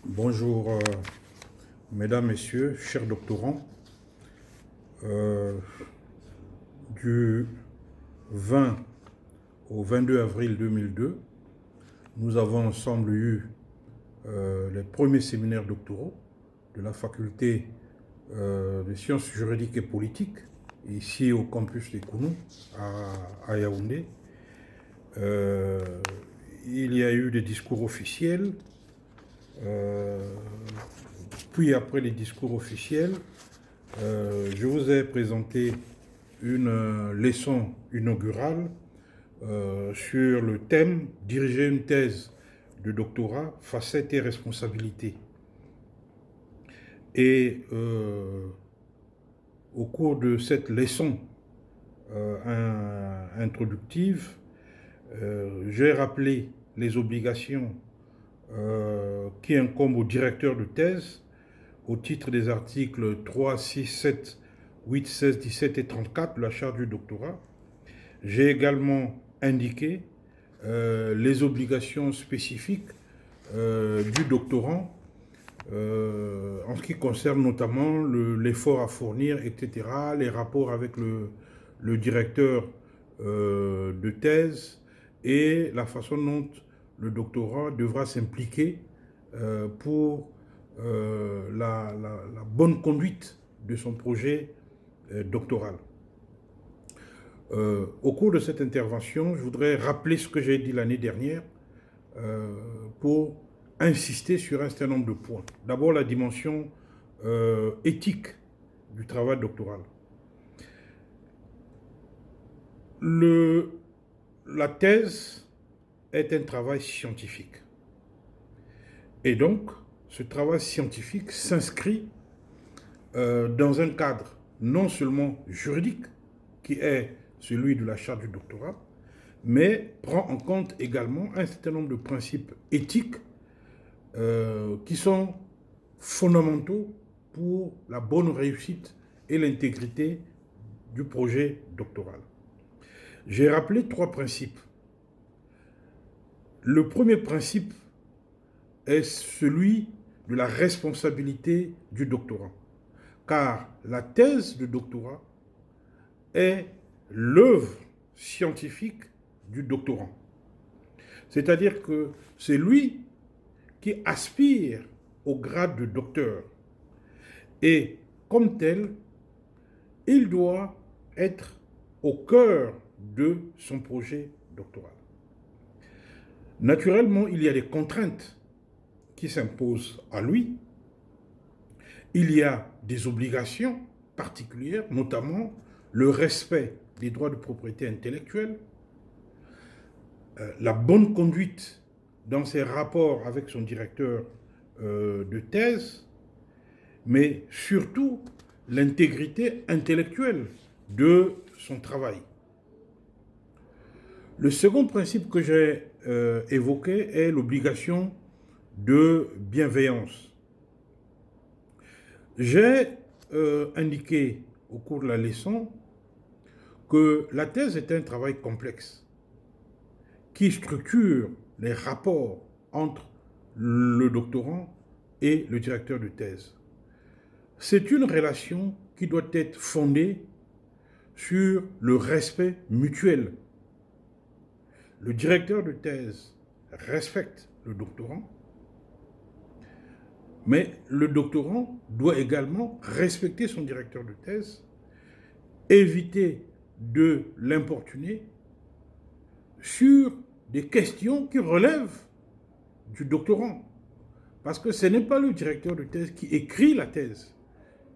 Bonjour, mesdames, messieurs, chers doctorants. Euh, du 20 au 22 avril 2002, nous avons ensemble eu les premiers séminaires doctoraux de la faculté de sciences juridiques et politiques, ici au campus de Kounou, à Yaoundé. Il y a eu des discours officiels. Puis après les discours officiels, je vous ai présenté une leçon inaugurale sur le thème « Diriger une thèse de doctorat, facettes et responsabilités ». Et au cours de cette leçon introductive, j'ai rappelé les obligations qui incombent au directeur de thèse au titre des articles 3, 6, 7, 8, 16, 17 et 34 de la charte du doctorat. J'ai également indiqué les obligations spécifiques du doctorant en ce qui concerne notamment l'effort à fournir, etc., les rapports avec le directeur de thèse et la façon dont le doctorant devra s'impliquer pour la bonne conduite de son projet doctoral. Au cours de cette intervention, je voudrais rappeler ce que j'ai dit l'année dernière pour insister sur un certain nombre de points. D'abord, la dimension éthique du travail doctoral. La thèse est un travail scientifique. Et donc, ce travail scientifique s'inscrit dans un cadre non seulement juridique, qui est celui de la charte du doctorat, mais prend en compte également un certain nombre de principes éthiques qui sont fondamentaux pour la bonne réussite et l'intégrité du projet doctoral. J'ai rappelé 3 principes. Le premier principe est celui de la responsabilité du doctorant, car la thèse de doctorat est l'œuvre scientifique du doctorant. C'est-à-dire que c'est lui qui aspire au grade de docteur. Et comme tel, il doit être au cœur de son projet doctoral. Naturellement, il y a des contraintes qui s'imposent à lui. Il y a des obligations particulières, notamment le respect des droits de propriété intellectuelle, la bonne conduite dans ses rapports avec son directeur de thèse, mais surtout l'intégrité intellectuelle de son travail. Le second principe que j'ai évoqué est l'obligation de bienveillance. J'ai indiqué au cours de la leçon que la thèse est un travail complexe qui structure les rapports entre le doctorant et le directeur de thèse. C'est une relation qui doit être fondée sur le respect mutuel. Le directeur de thèse respecte le doctorant, mais le doctorant doit également respecter son directeur de thèse, éviter de l'importuner sur des questions qui relèvent du doctorant. Parce que ce n'est pas le directeur de thèse qui écrit la thèse.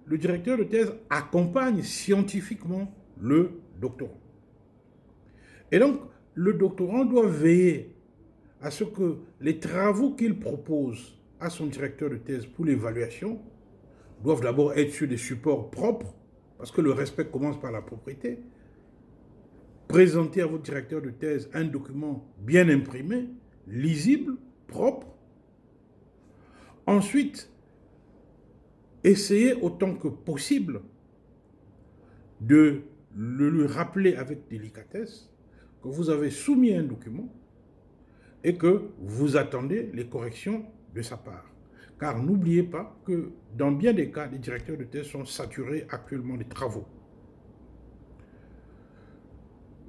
Le directeur de thèse accompagne scientifiquement le doctorant. Et donc, le doctorant doit veiller à ce que les travaux qu'il propose à son directeur de thèse pour l'évaluation doivent d'abord être sur des supports propres, parce que le respect commence par la propriété. Présenter à votre directeur de thèse un document bien imprimé, lisible, propre. Ensuite, essayez autant que possible de le lui rappeler avec délicatesse que vous avez soumis un document et que vous attendez les corrections de sa part. Car n'oubliez pas que dans bien des cas, les directeurs de thèse sont saturés actuellement de travaux.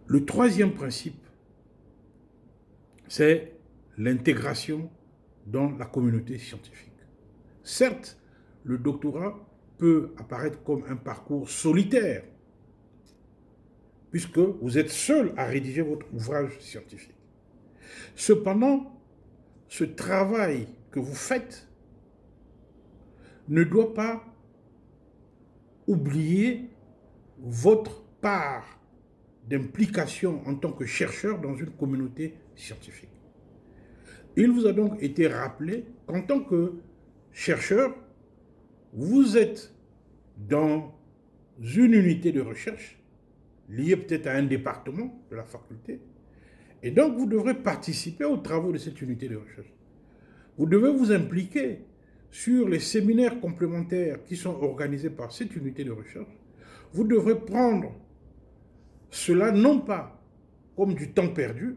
Le troisième principe, c'est l'intégration dans la communauté scientifique. Certes, le doctorat peut apparaître comme un parcours solitaire, puisque vous êtes seul à rédiger votre ouvrage scientifique. Cependant, ce travail que vous faites ne doit pas oublier votre part d'implication en tant que chercheur dans une communauté scientifique. Il vous a donc été rappelé qu'en tant que chercheur, vous êtes dans une unité de recherche liée peut-être à un département de la faculté, et donc vous devrez participer aux travaux de cette unité de recherche. Vous devez vous impliquer sur les séminaires complémentaires qui sont organisés par cette unité de recherche. Vous devrez prendre cela non pas comme du temps perdu,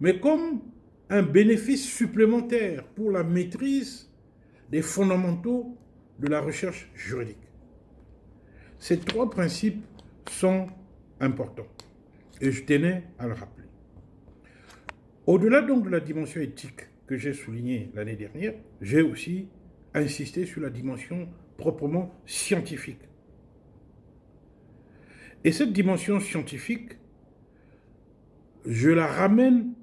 mais comme un bénéfice supplémentaire pour la maîtrise des fondamentaux de la recherche juridique. Ces trois principes sont importants et je tenais à le rappeler. Au-delà donc de la dimension éthique que j'ai soulignée l'année dernière, j'ai aussi insisté sur la dimension proprement scientifique. Et cette dimension scientifique, je la ramène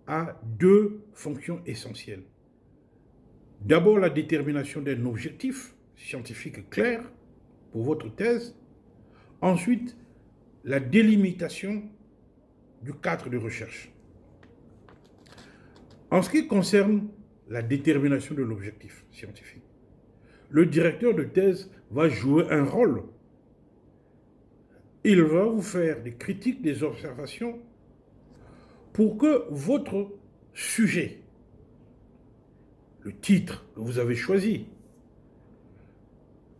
à deux fonctions essentielles. D'abord, la détermination d'un objectif scientifique clair pour votre thèse. Ensuite, la délimitation du cadre de recherche. En ce qui concerne la détermination de l'objectif scientifique, le directeur de thèse va jouer un rôle. Il va vous faire des critiques, des observations pour que votre sujet, le titre que vous avez choisi,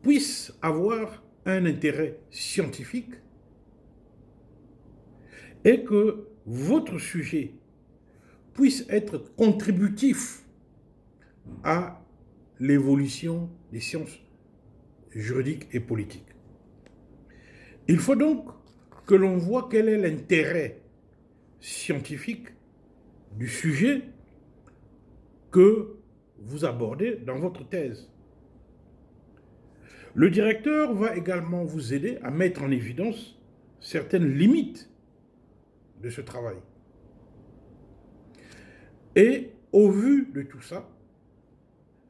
puisse avoir un intérêt scientifique et que votre sujet puisse être contributif à l'évolution des sciences juridiques et politiques. Il faut donc que l'on voit quel est l'intérêt scientifique du sujet que vous abordez dans votre thèse. Le directeur va également vous aider à mettre en évidence certaines limites de ce travail. Et au vu de tout ça,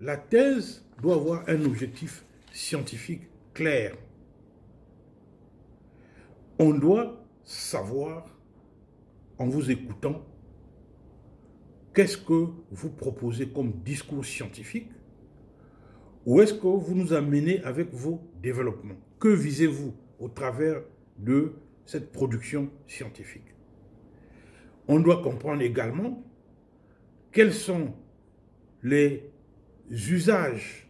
la thèse doit avoir un objectif scientifique clair. On doit savoir, en vous écoutant, qu'est-ce que vous proposez comme discours scientifique? Où est-ce que vous nous amenez avec vos développements? Que visez-vous au travers de cette production scientifique? On doit comprendre également quels sont les usages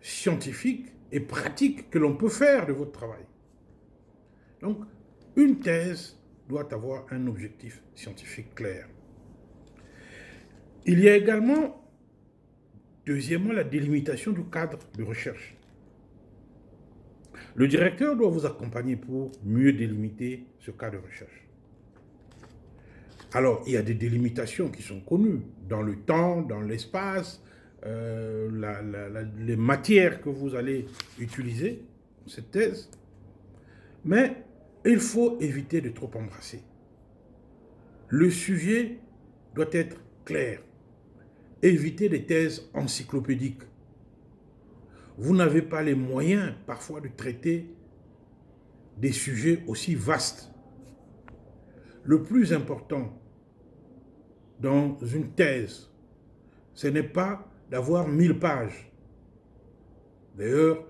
scientifiques et pratiques que l'on peut faire de votre travail. Donc, une thèse doit avoir un objectif scientifique clair. Il y a également, deuxièmement, la délimitation du cadre de recherche. Le directeur doit vous accompagner pour mieux délimiter ce cadre de recherche. Alors, il y a des délimitations qui sont connues dans le temps, dans l'espace, les matières que vous allez utiliser dans cette thèse. Mais il faut éviter de trop embrasser. Le sujet doit être clair. Évitez les thèses encyclopédiques. Vous n'avez pas les moyens parfois de traiter des sujets aussi vastes. Le plus important dans une thèse, ce n'est pas d'avoir 1000 pages. D'ailleurs,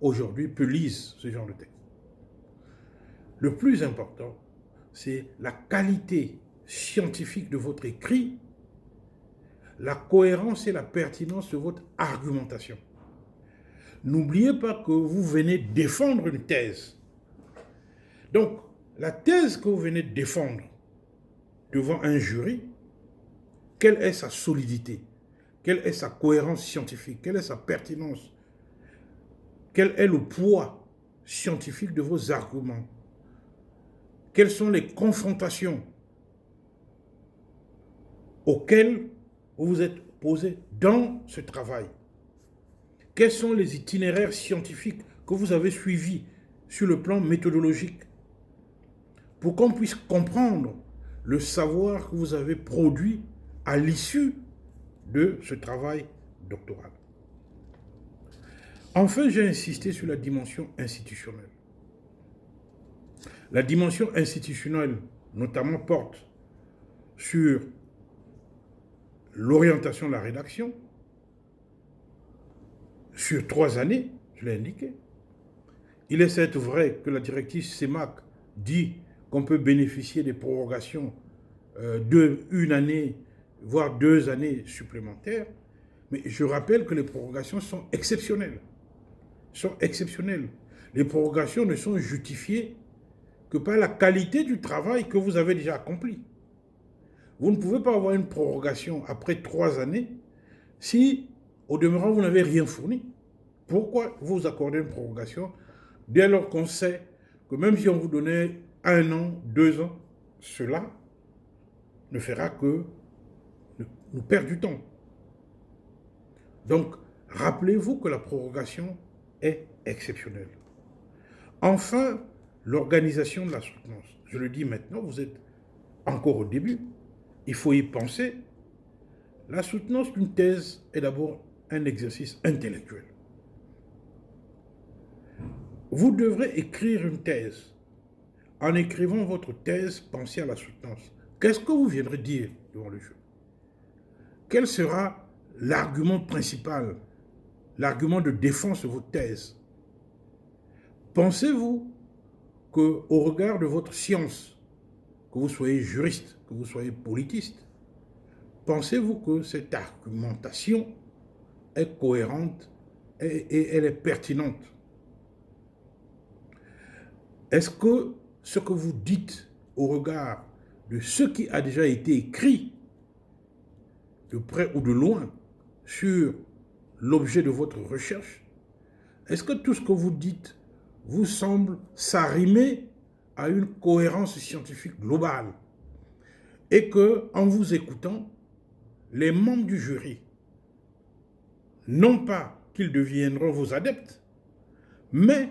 aujourd'hui, peu lisent ce genre de texte. Le plus important, c'est la qualité scientifique de votre écrit, la cohérence et la pertinence de votre argumentation. N'oubliez pas que vous venez défendre une thèse. Donc, la thèse que vous venez de défendre devant un jury, quelle est sa solidité? quelle est sa cohérence scientifique, quelle est sa pertinence, quel est le poids scientifique de vos arguments, quelles sont les confrontations auxquelles vous vous êtes posé dans ce travail, quels sont les itinéraires scientifiques que vous avez suivis sur le plan méthodologique, pour qu'on puisse comprendre le savoir que vous avez produit à l'issue de ce travail doctoral. Enfin, j'ai insisté sur la dimension institutionnelle. La dimension institutionnelle, notamment, porte sur l'orientation de la rédaction, sur 3 années, je l'ai indiqué. Il est certes vrai que la directive CEMAC dit qu'on peut bénéficier des prorogations d'1 année, voire 2 années supplémentaires, mais je rappelle que les prorogations sont exceptionnelles. Les prorogations ne sont justifiées que par la qualité du travail que vous avez déjà accompli. Vous ne pouvez pas avoir une prorogation après 3 années si, au demeurant, vous n'avez rien fourni. Pourquoi vous accordez une prorogation dès lors qu'on sait que même si on vous donnait 1 an, 2 ans, cela ne fera que nous perdre du temps. Donc, rappelez-vous que la prorogation est exceptionnelle. Enfin, l'organisation de la soutenance. Je le dis maintenant, vous êtes encore au début. Il faut y penser. La soutenance d'une thèse est d'abord un exercice intellectuel. Vous devrez écrire une thèse. En écrivant votre thèse, pensez à la soutenance. Qu'est-ce que vous viendrez dire devant le jury? Quel sera l'argument principal, l'argument de défense de votre thèse? Pensez-vous qu'au regard de votre science, que vous soyez juriste, que vous soyez politiste, pensez-vous que cette argumentation est cohérente et elle est pertinente? Est-ce que ce que vous dites au regard de ce qui a déjà été écrit, de près ou de loin, sur l'objet de votre recherche, est-ce que tout ce que vous dites vous semble s'arrimer à une cohérence scientifique globale et que, en vous écoutant, les membres du jury, non pas qu'ils deviendront vos adeptes, mais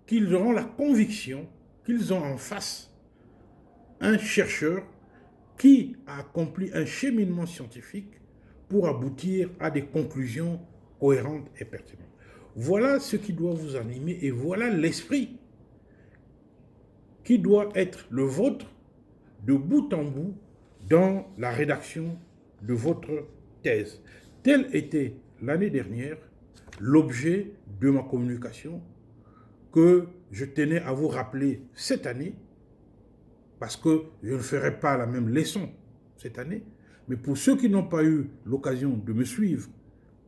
qu'ils auront la conviction qu'ils ont en face un chercheur qui a accompli un cheminement scientifique pour aboutir à des conclusions cohérentes et pertinentes. Voilà ce qui doit vous animer et voilà l'esprit qui doit être le vôtre de bout en bout dans la rédaction de votre thèse. Tel était l'année dernière l'objet de ma communication que je tenais à vous rappeler cette année, parce que je ne ferai pas la même leçon cette année, mais pour ceux qui n'ont pas eu l'occasion de me suivre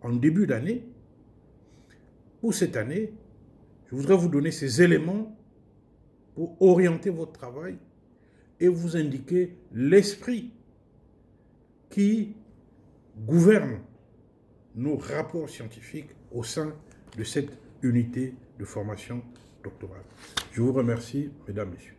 en début d'année, pour cette année, je voudrais vous donner ces éléments pour orienter votre travail et vous indiquer l'esprit qui gouverne nos rapports scientifiques au sein de cette unité de formation doctorale. Je vous remercie, mesdames, messieurs.